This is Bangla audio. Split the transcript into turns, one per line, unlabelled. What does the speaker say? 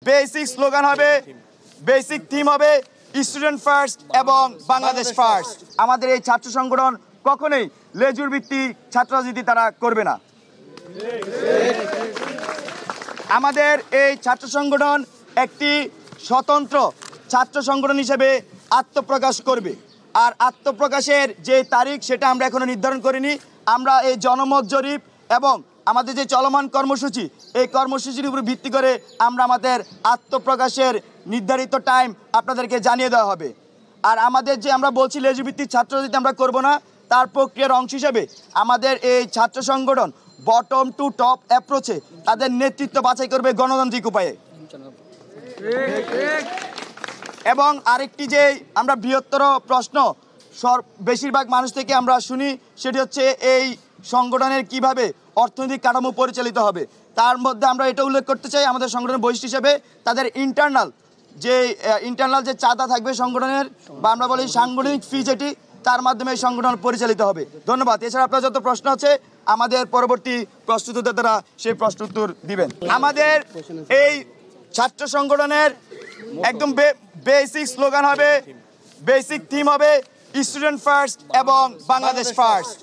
বেসিক স্লোগান হবে, বেসিক থিম হবে স্টুডেন্ট ফার্স্ট এবং বাংলাদেশ ফার্স্ট। আমাদের এই ছাত্র সংগঠন কখনোই লেজুর ভিত্তিক ছাত্র রাজনীতি তারা করবে না। আমাদের এই ছাত্র সংগঠন একটি স্বতন্ত্র ছাত্র সংগঠন হিসেবে আত্মপ্রকাশ করবে। আর আত্মপ্রকাশের যে তারিখ সেটা আমরা এখনো নির্ধারণ করিনি। আমরা এই জনমত জরিপ এবং আমাদের যে চলমান কর্মসূচি, এই কর্মসূচির উপর ভিত্তি করে আমরা আমাদের আত্মপ্রকাশের নির্ধারিত টাইম আপনাদেরকে জানিয়ে দেওয়া হবে। আর আমাদের যে আমরা বলছি লেজুভিত্তিক ছাত্র রাজনীতি আমরা করব না, তার প্রক্রিয়ার অংশ হিসেবে আমাদের এই ছাত্র সংগঠন বটম টু টপ অ্যাপ্রোচে তাদের নেতৃত্ব বাছাই করবে গণতান্ত্রিক উপায়ে। এবং আরেকটি যে আমরা বৃহত্তর প্রশ্ন বেশিরভাগ মানুষ থেকে আমরা শুনি, সেটি হচ্ছে এই সংগঠনের কিভাবে অর্থনৈতিক কাঠামো পরিচালিত হবে। তার মধ্যে আমরা এটা উল্লেখ করতে চাই, আমাদের সংগঠনের বৈশিষ্ট্য হিসেবে তাদের ইন্টারনাল যে চাঁদা থাকবে সংগঠনের, বা আমরা বলি সাংগঠনিক ফি, যেটি তার মাধ্যমে এই সংগঠন পরিচালিত হবে। ধন্যবাদ। এছাড়া আপনার যত প্রশ্ন আছে আমাদের পরবর্তী প্রশ্নোত্তরদাতারা সেই প্রশ্ন উত্তর দিবেন। আমাদের এই ছাত্র সংগঠনের একদম বেসিক স্লোগান হবে, বেসিক থিম হবে স্টুডেন্ট ফার্স্ট এবং বাংলাদেশ ফার্স্ট।